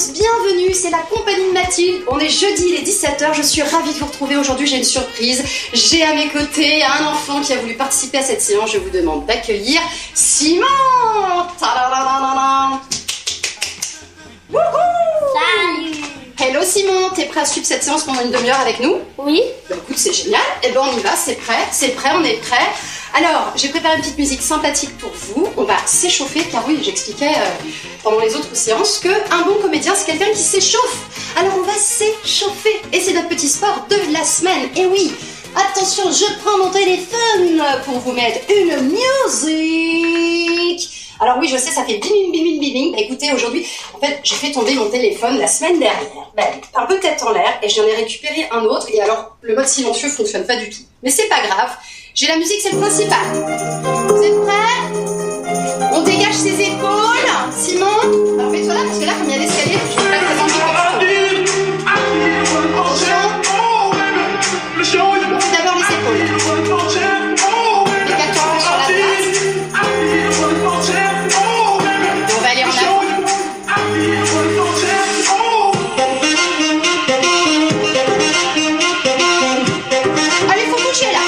tous, bienvenue, c'est la compagnie de Mathilde. On est jeudi, il est 17h, je suis ravie de vous retrouver. Aujourd'hui, j'ai une surprise. J'ai à mes côtés un enfant qui a voulu participer à cette séance. Je vous demande d'accueillir Simon. Salut. Hello Simon, t'es prêt à suivre cette séance pendant une demi-heure avec nous? Oui. Bah écoute, c'est génial. Eh ben on y va, c'est prêt, on est prêt. Alors, j'ai préparé une petite musique sympathique pour vous. On va s'échauffer, car oui, j'expliquais pendant les autres séances qu'un bon comédien, c'est quelqu'un qui s'échauffe. Alors, on va s'échauffer. Et c'est notre petit sport de la semaine. Et oui, attention, je prends mon téléphone pour vous mettre une musique. Alors oui, je sais, ça fait bing, bing, bing, bing. Bah écoutez, aujourd'hui, en fait, j'ai fait tomber mon téléphone la semaine dernière. Bah, un peu tête en l'air, et j'en ai récupéré un autre. Et alors, le mode silencieux fonctionne pas du tout. Mais c'est pas grave. J'ai la musique, c'est le principal. Vous êtes prêts? On dégage ses épaules. Simon, alors mets-toi là, parce que là, comme il y a l'escalier, je ne vais pas te demander quelque chose. Attention. On fait d'abord les épaules. Dégage-toi un peu sur la place. Et on va aller en avant. Allez, faut bouger là.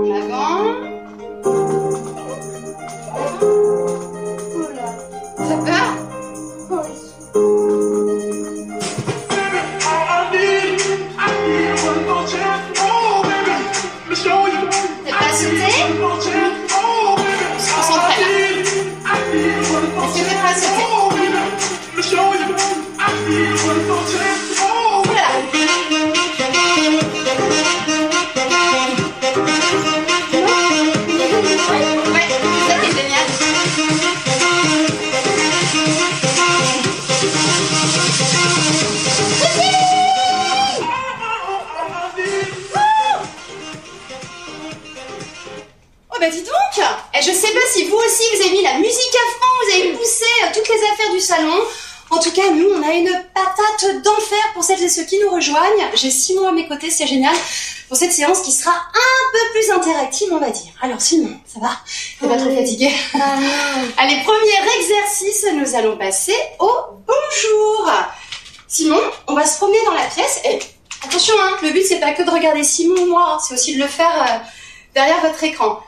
Les bras, la tête. Bah dis donc, et je sais pas si vous aussi vous avez mis la musique à fond, vous avez poussé toutes les affaires du salon. En tout cas, nous, on a une patate d'enfer pour celles et ceux qui nous rejoignent. J'ai Simon à mes côtés, c'est génial, pour cette séance qui sera un peu plus interactive, on va dire. Alors Simon, ça va? T'es pas trop fatigué? Allez, premier exercice, nous allons passer au bonjour. Simon, on va se promener dans la pièce. Et attention, hein, le but c'est pas que de regarder Simon ou moi, c'est aussi de le faire derrière votre écran.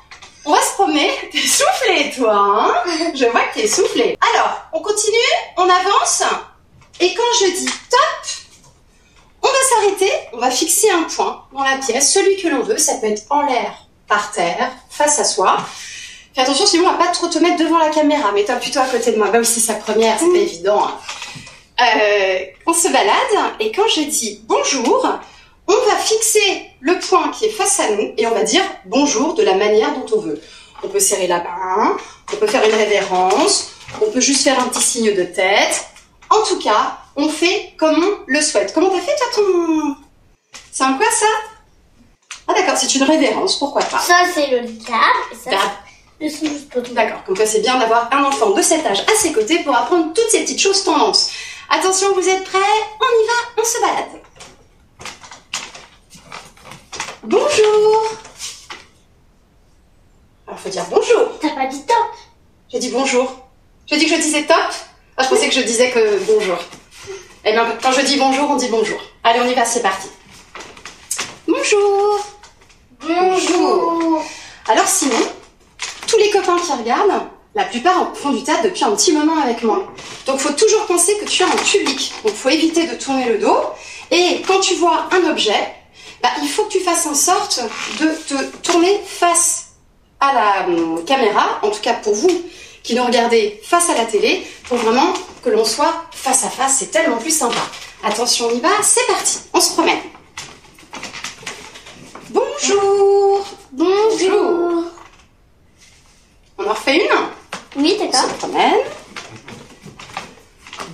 On va se promener. T'es soufflé, toi, hein? Je vois que t'es soufflé. Alors, on continue, on avance. Et quand je dis top, on va s'arrêter, on va fixer un point dans la pièce, celui que l'on veut. Ça peut être en l'air, par terre, face à soi. Fais attention, sinon on va pas trop te mettre devant la caméra. Mets-toi plutôt à côté de moi. Bah oui, c'est sa première, c'est pas évident. Hein. On se balade, et quand je dis bonjour, on va fixer le point qui est face à nous et on va dire bonjour de la manière dont on veut. On peut serrer la main, on peut faire une révérence, on peut juste faire un petit signe de tête. En tout cas, on fait comme on le souhaite. Comment t'as fait toi ton... C'est un quoi ça? Ah d'accord, c'est une révérence, pourquoi pas? Ça c'est le câble et ça c'est le sous-poteau. D'accord, comme quoi c'est bien d'avoir un enfant de cet âge à ses côtés pour apprendre toutes ces petites choses tendances. Attention, vous êtes prêts? On y va, on se balade. Bonjour. Alors, faut dire bonjour. T'as pas dit top? J'ai dit bonjour. J'ai dit que je disais top? Ah, je pensais que je disais que bonjour. Eh bien, quand je dis bonjour, on dit bonjour. Allez, on y va, c'est parti. Bonjour. Bonjour. Alors, Simon, tous les copains qui regardent, la plupart font du théâtre depuis un petit moment avec moi. Donc, il faut toujours penser que tu es en public. Donc, il faut éviter de tourner le dos. Et quand tu vois un objet, bah, il faut que tu fasses en sorte de te tourner face à la caméra, en tout cas pour vous qui nous regardez face à la télé, pour vraiment que l'on soit face à face, c'est tellement plus sympa. Attention, on y va, c'est parti, on se promène. Bonjour. Bonjour. On en refait une? Oui, d'accord. C'est promène.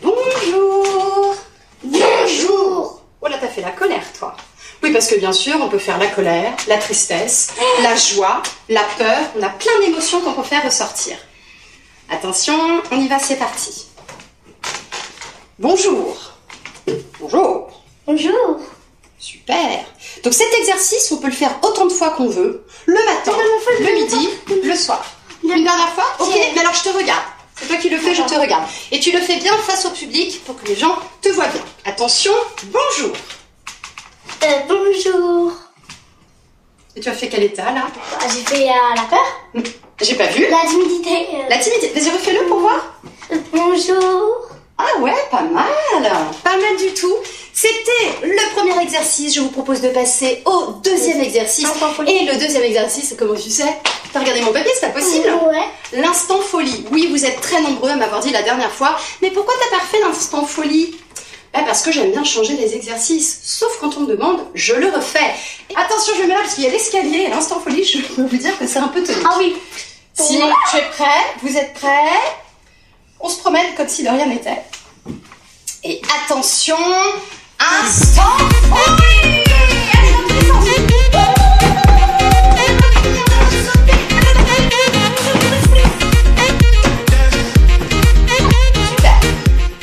Bonjour. Bonjour. Oh là, t'as fait la colère, toi. Oui, parce que bien sûr, on peut faire la colère, la tristesse, la joie, la peur. On a plein d'émotions qu'on peut faire ressortir. Attention, on y va, c'est parti. Bonjour. Bonjour. Bonjour. Super. Donc cet exercice, on peut le faire autant de fois qu'on veut. Le matin, le midi, le soir. Une dernière fois? Ok, mais alors je te regarde. C'est toi qui le fais, je te regarde. Et tu le fais bien face au public pour que les gens te voient bien. Attention, bonjour. Bonjour. Et tu as fait quel état là? J'ai fait la peur. J'ai pas vu. La timidité. La timidité. Vas-y, refais-le pour voir. Bonjour. Ah ouais, pas mal. Pas mal du tout. C'était le premier exercice. Je vous propose de passer au deuxième exercice. Et le deuxième exercice, comment tu sais? T'as regardé mon papier, c'est pas possible? Ouais. L'instant folie. Oui, vous êtes très nombreux à m'avoir dit la dernière fois. Mais pourquoi t'as pas refait l'instant folie? Parce que j'aime bien changer les exercices. Sauf quand on me demande, je le refais. Attention, je me mets là parce qu'il y a l'escalier et l'instant folie, je peux vous dire que c'est un peu tonique. Ah oui. Simon, tu es prêt? Vous êtes prêts? On se promène comme si de rien n'était. Et attention, instant folie! Allez, dans tous les sens. Super.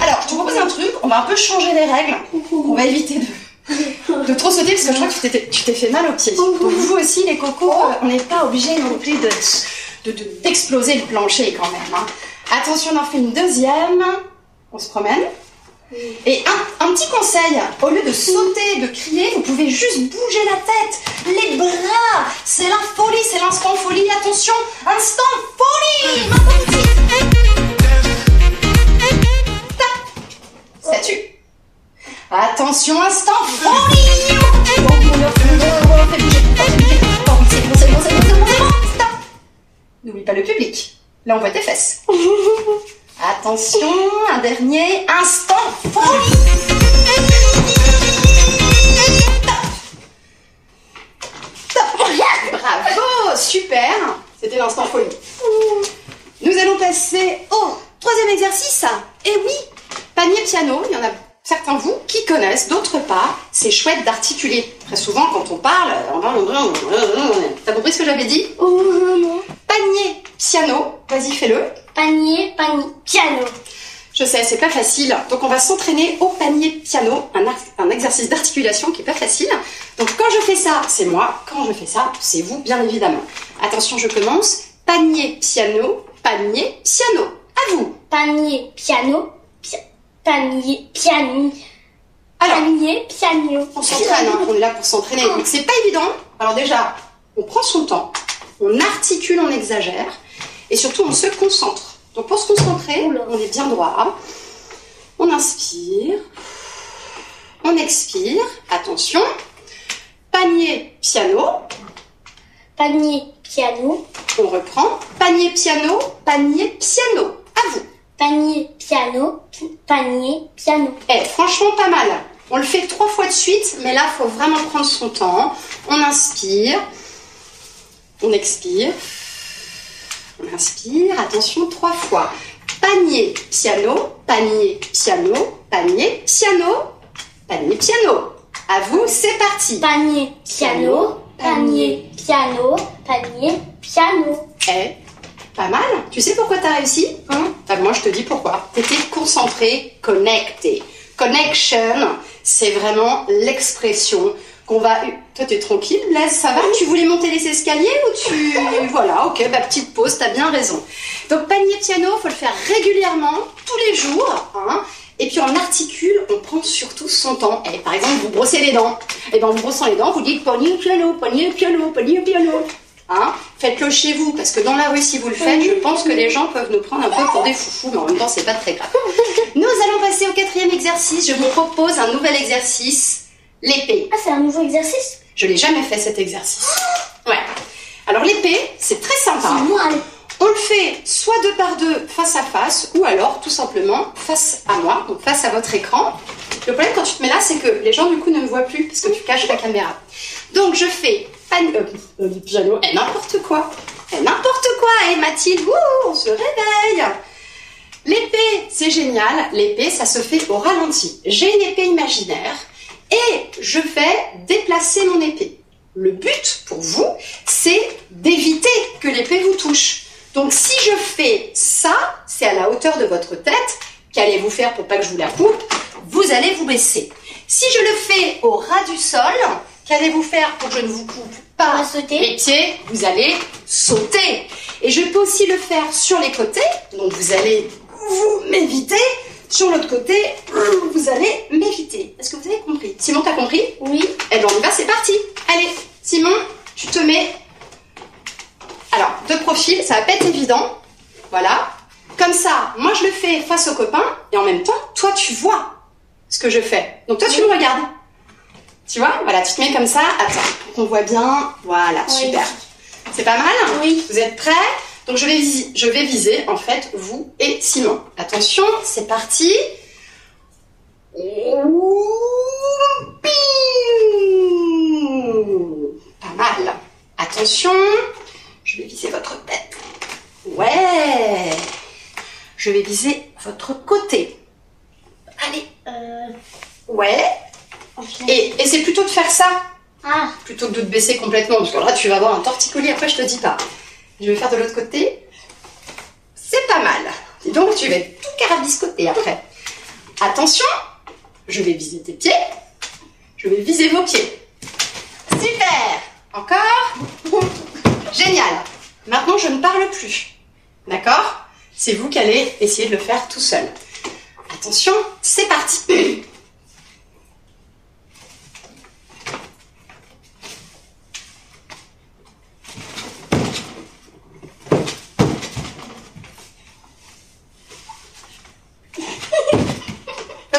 Alors, je te propose un truc, on va un peu changer les règles. On va éviter de trop sauter parce que je crois que tu t'es fait mal aux pieds. Donc vous aussi, les cocos, on n'est pas obligé non plus d'exploser le plancher quand même. Hein. Attention, on en fait une deuxième. On se promène. Et un petit conseil, au lieu de sauter, de crier, vous pouvez juste bouger la tête, les bras. C'est la folie, c'est l'instant folie. Attention, instant folie. Maintenant, ici. Ça tue. Attention, instant folie. Stop. N'oublie pas le public. Là, on voit tes fesses. Attention, un dernier instant folie. Top. Bravo, super. C'était l'instant folie. Nous allons passer au troisième exercice. Et oui, panier piano. Il y en a certains de vous qui connaissent, d'autres pas. C'est chouette d'articuler. Très souvent, quand on parle, t'as compris ce que j'avais dit? Non. Panier piano. Vas-y, fais-le. Panier, piano. Je sais, c'est pas facile. Donc on va s'entraîner au panier piano, un exercice d'articulation qui est pas facile. Donc quand je fais ça, c'est moi. Quand je fais ça, c'est vous, bien évidemment. Attention, je commence. Panier piano, panier piano. À vous. Panier, piano, panier, piano. Alors, panier, piano. on s'entraîne, hein, on est là pour s'entraîner. Donc c'est pas évident. Alors déjà, on prend son temps, on articule, on exagère. Et surtout, on se concentre. Donc pour se concentrer, on est bien droit. On inspire. On expire. Attention. Panier, piano. Panier, piano. On reprend. Panier, piano. Panier, piano. À vous. Panier, piano. Panier, piano. Franchement, pas mal. On le fait 3 fois de suite, mais là, il faut vraiment prendre son temps. On inspire. On expire. On inspire, attention, 3 fois. Panier, piano, panier, piano, panier, piano, panier, piano. À vous, c'est parti. Panier, piano, panier, piano, panier, piano. Pas mal. Tu sais pourquoi t'as réussi? Moi, je te dis pourquoi. T'étais concentré, connecté. Connection, c'est vraiment l'expression qu'on va... Toi, t'es tranquille, Blaise, ça va? Tu voulais monter les escaliers ou tu... Voilà, ok, petite pause, t'as bien raison. Donc, panier piano, faut le faire régulièrement, tous les jours, hein. Et puis, on articule, on prend surtout son temps. Par exemple, vous brossez les dents. Et bien, en vous brossant les dents, vous dites panier piano, panier piano, panier piano. Hein? Faites-le chez vous, parce que dans la rue, si vous le faites, je pense que les gens peuvent nous prendre un peu pour des foufous, mais en même temps, c'est pas très grave. Nous allons passer au 4e exercice. Je vous propose un nouvel exercice, l'épée. Ah, c'est un nouveau exercice? Je l'ai jamais fait, cet exercice. Ouais. Alors, l'épée, c'est très sympa. On le fait soit 2 par 2 face à face, ou alors, tout simplement, face à moi, donc face à votre écran. Le problème, quand tu te mets là, c'est que les gens, du coup, ne me voient plus, parce que tu caches la caméra. Donc, je fais... piano, n'importe quoi. N'importe quoi. Mathilde, on se réveille. L'épée, c'est génial. L'épée, ça se fait au ralenti. J'ai une épée imaginaire et je vais déplacer mon épée. Le but pour vous, c'est d'éviter que l'épée vous touche. Donc si je fais ça, c'est à la hauteur de votre tête. Qu'allez-vous faire pour pas que je vous la coupe? Vous allez vous baisser. Si je le fais au ras du sol, qu'allez-vous faire pour que je ne vous coupe pas les pieds? Vous allez sauter. Et je peux aussi le faire sur les côtés. Donc vous allez vous m'éviter. Sur l'autre côté, vous allez m'éviter. Est-ce que vous avez compris? Simon, t'as compris? Oui. Eh bien, on y va, c'est parti. Allez, Simon, tu te mets... Alors, de profil, ça va pas être évident. Voilà. Comme ça, moi, je le fais face aux copains. Et en même temps, toi, tu vois ce que je fais. Donc, toi, tu me regardes. Tu vois? Voilà, tu te mets comme ça. Attends, pour qu'on voit bien. Voilà, Oui. super. C'est pas mal? Oui. Vous êtes prêts? Donc, je vais viser, en fait, vous et Simon. Attention, c'est parti. Pas mal. Attention, je vais viser votre tête. Ouais. Je vais viser votre côté. Allez. Ouais. Et c'est plutôt de faire ça, Ah. plutôt que de te baisser complètement. Parce que là, tu vas avoir un torticolis. Après, je te dis pas. Je vais faire de l'autre côté. C'est pas mal. Et donc, tu vas être tout carabiscoté après. Attention, je vais viser tes pieds. Je vais viser vos pieds. Super. Encore. Génial. Maintenant, je ne parle plus. D'accord? C'est vous qui allez essayer de le faire tout seul. Attention, c'est parti.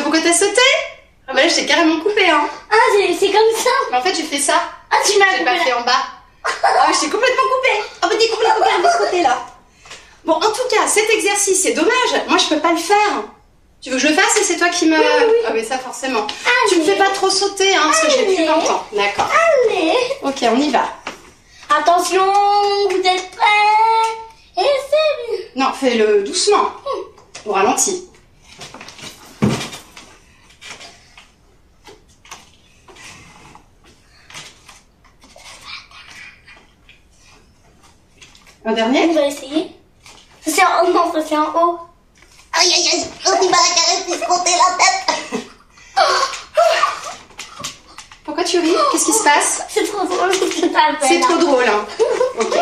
Pourquoi t'as sauté? Ah bah là, je t'ai carrément coupé, hein. Ah, c'est comme ça. Mais en fait, j'ai fait ça. Ah, tu m'as J'ai coupé pas fait en bas. Ah, je t'ai complètement coupé. Ah bah t'es complètement coupé de ce côté-là. Bon, en tout cas, cet exercice, c'est dommage. Moi, je peux pas le faire. Tu veux que je le fasse et c'est toi qui me... Oui. Ah mais ça, forcément. Allez. Tu me fais pas trop sauter, hein, parce que j'ai plus longtemps. D'accord. Allez. Ok, on y va. Attention, vous êtes prêts? Et c'est bien. Non, fais-le doucement. Au ralenti. Un dernier? On va essayer. Ça c'est en haut, non, ça c'est en haut. Aïe aïe aïe, quand il m'a caressé, se compter la tête. Pourquoi tu ris? Qu'est-ce qui se passe? C'est trop drôle ce que t'as fait. C'est là. trop drôle, hein. Ok.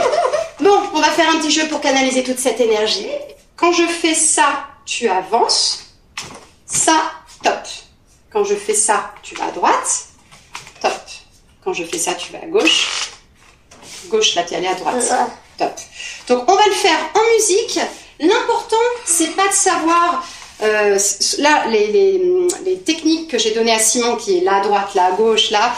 Bon, on va faire un petit jeu pour canaliser toute cette énergie. Quand je fais ça, tu avances. Ça, top. Quand je fais ça, tu vas à droite. Top. Quand je fais ça, tu vas à gauche. Gauche, là, tu es allé à droite. Top. Donc, on va le faire en musique. L'important, c'est pas de savoir... là, les techniques que j'ai données à Simon, qui est là à droite, là à gauche, là...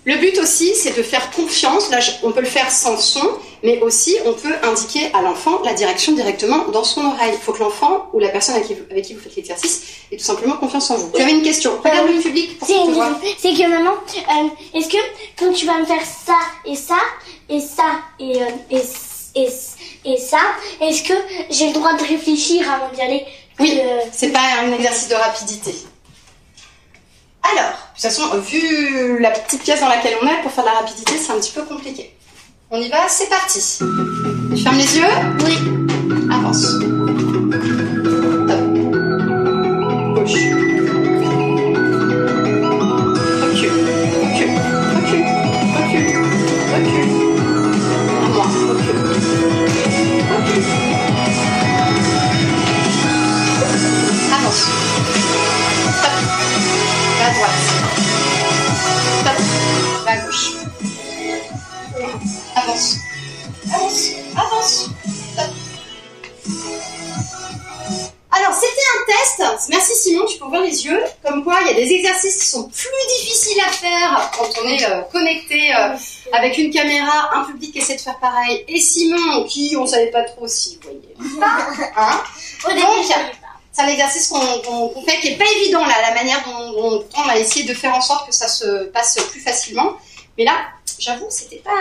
Le but aussi, c'est de faire confiance. Là, on peut le faire sans son, mais aussi, on peut indiquer à l'enfant la direction directement dans son oreille. Il faut que l'enfant ou la personne avec qui vous faites l'exercice ait tout simplement confiance en vous. Tu avais une question? Regarde le public pour C'est te voir. c'est que maman, est-ce que quand tu vas me faire ça et ça et ça et ça, est-ce que j'ai le droit de réfléchir avant d'y aller? Oui, c'est pas un exercice de rapidité. Alors, de toute façon, vu la petite pièce dans laquelle on est, pour faire de la rapidité, c'est un petit peu compliqué. On y va, c'est parti. Tu fermes les yeux? Oui. Avance. Top. Gauche. Recule. Recule. Recule. Recule. Recule. À moi. Recule. Recule. Avance. Top. Va à droite. Top. Va à gauche. Avance. Avance. Avance. Top. Alors, c'était un test. Merci Simon, tu peux ouvrir les yeux. Comme quoi, il y a des exercices qui sont plus difficiles à faire quand on est connecté avec une caméra, un public qui essaie de faire pareil. Et Simon, qui on savait pas trop si vous voyez pas. Hein? Au début, Donc, je savais pas. c'est un exercice qu'on fait qui est pas évident là, la manière dont on a essayé de faire en sorte que ça se passe plus facilement. Mais là, j'avoue, c'était pas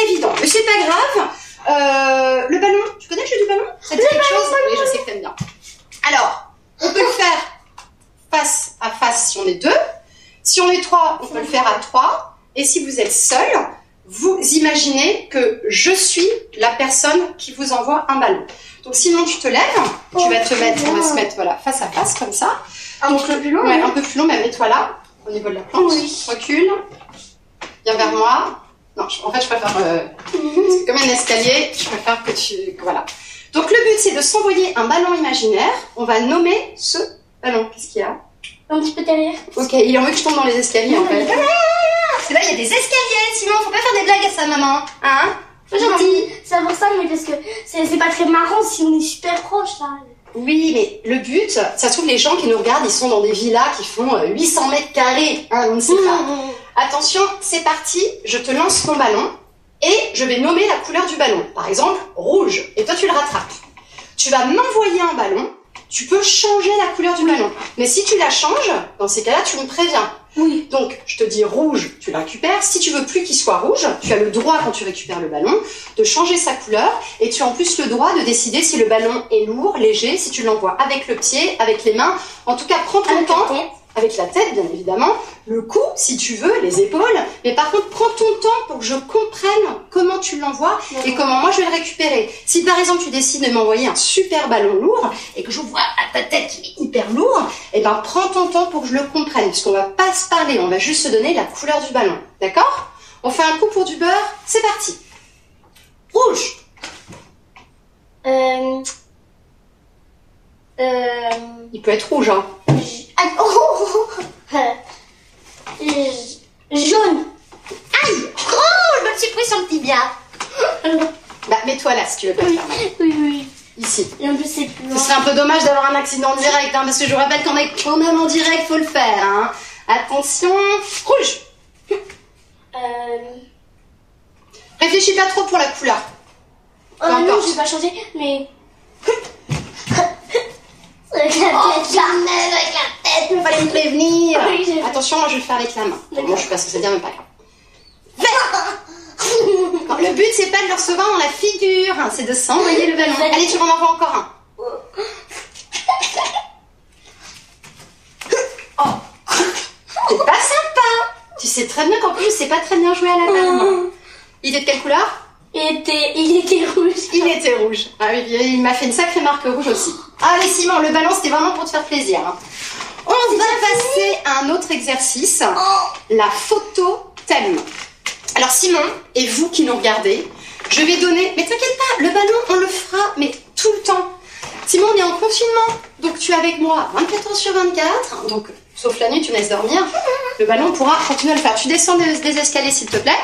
évident. Mais c'est pas grave. Le ballon, tu connais le jeu du ballon? Ça te dit quelque chose? Oui, je sais que t'aimes bien. Alors, on peut le faire face à face si on est 2. Si on est 3, on peut le faire à 3. Et si vous êtes seul, vous imaginez que je suis la personne qui vous envoie un ballon. Donc Simon, tu te lèves, tu vas te mettre, on va se mettre voilà, face à face comme ça. Un peu plus long. Ouais, un peu plus long, mais mets-toi là, au niveau de la plante. Oui. Recule, viens vers moi. Non, en fait, je préfère, c'est comme un escalier, je préfère que voilà. Donc le but, c'est de s'envoyer un ballon imaginaire. On va nommer ce ballon. Qu'est-ce qu'il y a? Un petit peu derrière. Ok, il en veut que je tombe dans les escaliers en fait. C'est là, il y a des escaliers, Simon, faut pas faire des blagues à sa maman. Hein? Pas gentil. C'est pour ça, mais parce que c'est pas très marrant si on est super proche là. Oui, mais le but, ça se trouve, les gens qui nous regardent, ils sont dans des villas qui font 800 mètres carrés. Hein, on ne sait pas. Attention, c'est parti, je te lance mon ballon et je vais nommer la couleur du ballon. Par exemple, rouge. Et toi, tu le rattrapes. Tu vas m'envoyer un ballon. Tu peux changer la couleur du ballon. Mais si tu la changes, dans ces cas-là, tu me préviens. Oui. Donc, je te dis rouge, tu le récupères. Si tu veux plus qu'il soit rouge, tu as le droit, quand tu récupères le ballon, de changer sa couleur. Et tu as en plus le droit de décider si le ballon est lourd, léger, si tu l'envoies avec le pied, avec les mains. En tout cas, prends ton temps. Avec la tête, bien évidemment. Le cou, si tu veux, les épaules. Mais par contre, prends ton temps pour que je comprenne comment tu l'envoies et comment moi je vais le récupérer. Si par exemple, tu décides de m'envoyer un super ballon lourd et que je vois à ta tête qu'il est hyper lourd, eh ben, prends ton temps pour que je le comprenne. Puisqu'on va pas se parler, on va juste se donner la couleur du ballon. D'accord? On fait un coup pour du beurre. C'est parti. Rouge. Il peut être rouge, hein. Jaune. Aïe! Oh, je me suis pris sur le tibia. Bah, mets-toi là si tu veux pas le faire. Oui. Ici. Et en plus, c'est plus Ce loin. serait un peu dommage d'avoir un accident direct, hein, parce que je vous rappelle qu'on est quand même en direct, faut le faire. Hein. Attention, rouge. Réfléchis pas trop pour la couleur. Non, je vais pas changer, mais... Avec la Oh, tête. jamais avec la tête. Il fallait me prévenir. Oui, j'ai- Attention, moi je vais le faire avec la main. Bon, moi je suis pas censée dire, même pas grave. Non, le but c'est pas de le recevoir dans la figure, hein, c'est de s'envoyer le ballon. Allez, tu m'en envoies encore un. Oh, c'est pas sympa. Tu sais très bien qu'en plus c'est pas très bien joué à la main. Il était de quelle couleur? Il était rouge. Il était rouge. Ah oui, il m'a fait une sacrée marque rouge aussi. Allez Simon, le ballon c'était vraiment pour te faire plaisir. Hein. On va passer à un autre exercice, la photo thème. Alors Simon, et vous qui nous regardez, je vais donner, mais t'inquiète pas, le ballon on le fera, mais tout le temps. Simon, on est en confinement, donc tu es avec moi 24 heures sur 24, donc sauf la nuit tu me laisses dormir, le ballon on pourra continuer à le faire. Tu descends des escaliers s'il te plaît.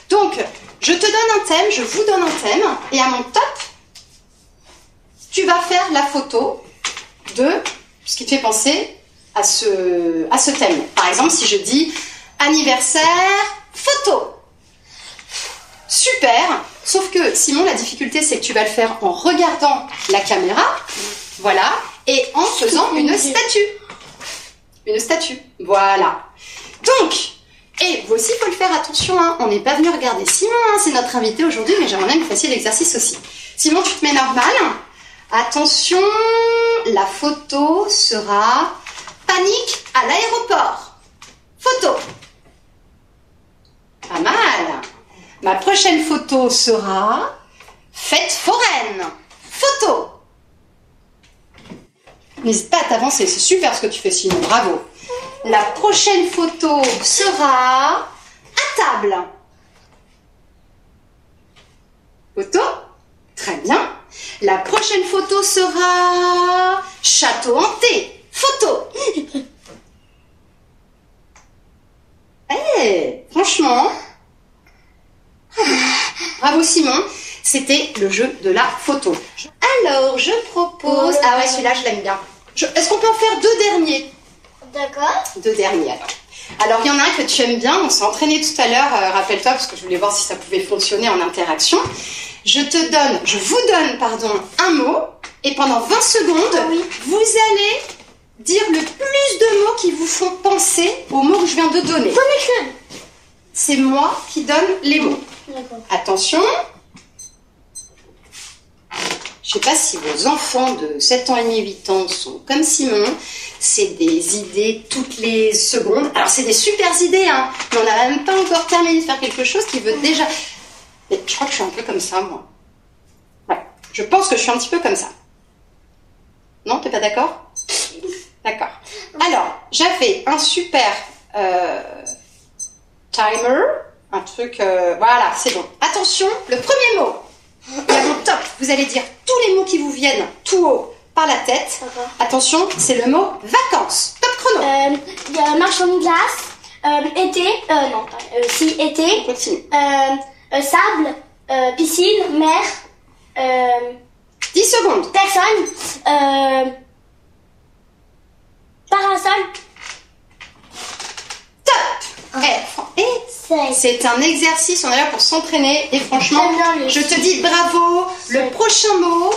Donc, je te donne un thème, je vous donne un thème, et à mon top, tu vas faire la photo de ce qui te fait penser à ce thème. Par exemple, si je dis anniversaire, photo. Super. Sauf que, Simon, la difficulté, c'est que tu vas le faire en regardant la caméra, voilà, et en faisant une statue. Une statue, voilà. Donc, et vous aussi, il faut le faire, attention, hein. On n'est pas venu regarder Simon, hein. C'est notre invité aujourd'hui, mais j'aimerais bien que vous fassiez l'exercice aussi. Simon, tu te mets normal. Attention, la photo sera panique à l'aéroport. Photo. Pas mal. Ma prochaine photo sera fête foraine. Photo. N'hésite pas à t'avancer, c'est super ce que tu fais Simon, bravo. La prochaine photo sera à table. Photo. Très bien. La prochaine photo sera château hanté. Photo. Eh, franchement. Bravo Simon. C'était le jeu de la photo. Alors, je propose... Ah ouais, celui-là, je l'aime bien. Est-ce qu'on peut en faire deux derniers? D'accord. Deux derniers, alors. Alors, il y en a un que tu aimes bien. On s'est entraîné tout à l'heure, rappelle-toi, parce que je voulais voir si ça pouvait fonctionner en interaction. Je vous donne, un mot. Et pendant 20 secondes, vous allez dire le plus de mots qui vous font penser aux mots que je viens de donner. C'est moi qui donne les mots. D'accord. Attention. Je sais pas si vos enfants de 7 ans et demi, 8 ans sont comme Simon. C'est des idées toutes les secondes. Alors c'est des super idées, hein, mais on n'a même pas encore terminé de faire quelque chose qui veut déjà... Mais je crois que je suis un peu comme ça, moi. Ouais, je pense que je suis un petit peu comme ça. Non, t'es pas d'accord? D'accord. Alors, j'avais un super timer, un truc... voilà, c'est bon. Attention, le premier mot. Et à mon top, vous allez dire tous les mots qui vous viennent tout haut par la tête. Attention, c'est le mot vacances. Top chrono. Marche en glace, été, non, si, été. On continue. Sable, piscine, mer, 10 secondes. personne, parasol. Top. C'est un exercice, on est là pour s'entraîner. Et franchement, je te dis bravo. Le prochain mot,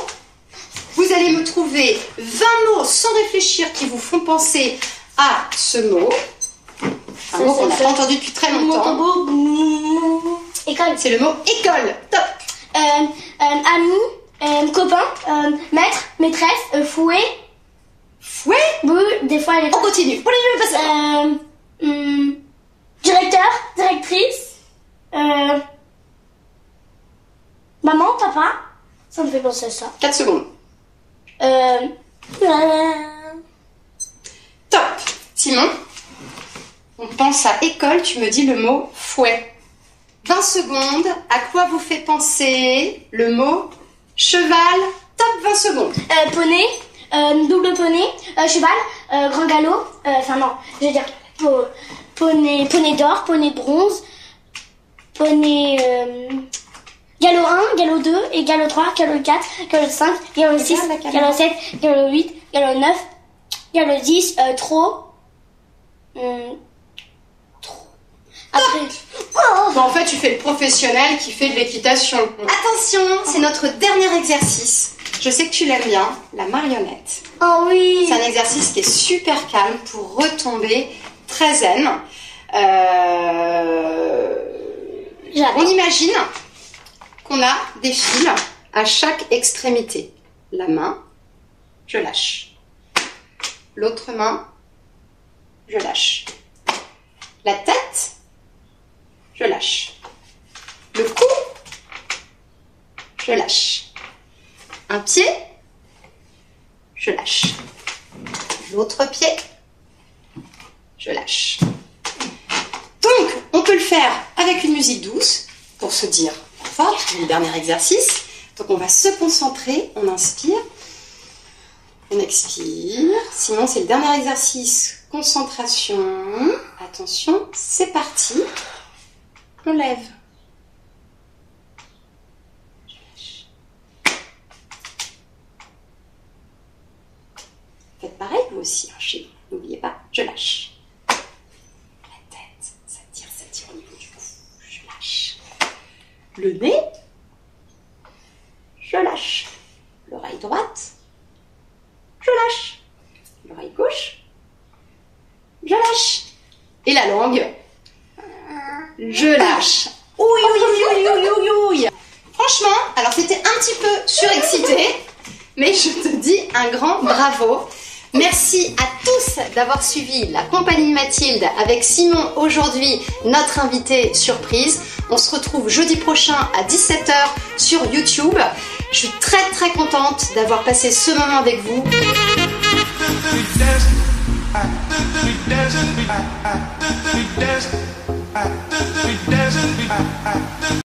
vous allez me trouver 20 mots sans réfléchir qui vous font penser à ce mot. Un mot qu'on n'a pas entendu depuis très longtemps. École. C'est le mot école. Top. Ami, copain, maître, maîtresse, fouet. Fouet. Oui, des fois elle est... On continue. Directeur, directrice, maman, papa. Ça me fait penser à ça. 4 secondes. Top. Simon, on pense à école, tu me dis le mot fouet. 20 secondes, à quoi vous fait penser le mot cheval? Top, 20 secondes. Poney, double poney, cheval, grand galop, enfin non, je veux dire poney d'or, poney de bronze, poney galop 1, galop 2 et galop 3, galop 4, galop 5, galop 6, galop 7, galop 8, galop 9, galop 10, trop. Après. Bon, en fait, tu fais le professionnel qui fait de l'équitation. Attention, c'est notre dernier exercice. Je sais que tu l'aimes bien, la marionnette. Oh oui. C'est un exercice qui est super calme pour retomber très zen. On imagine qu'on a des fils à chaque extrémité. La main, je lâche. L'autre main, je lâche. La tête, je lâche. Le cou, je lâche. Un pied, je lâche. L'autre pied, je lâche. Donc, on peut le faire avec une musique douce pour se dire au revoir, le dernier exercice. Donc, on va se concentrer, on inspire, on expire. Sinon, c'est le dernier exercice. Concentration. Attention, c'est parti. On lève. Je lâche. Faites pareil, vous aussi, hein, chez vous. N'oubliez pas, je lâche. La tête, ça tire au niveau du cou. Je lâche. Le nez, je lâche. L'oreille droite, je lâche. L'oreille gauche, je lâche. Et la langue, je lâche. Oui, oui, oui, oui, oui, oui. Franchement, alors c'était un petit peu surexcité, mais je te dis un grand bravo. Merci à tous d'avoir suivi la compagnie Mathilde avec Simon aujourd'hui, notre invité surprise. On se retrouve jeudi prochain à 17 h sur YouTube. Je suis très très contente d'avoir passé ce moment avec vous.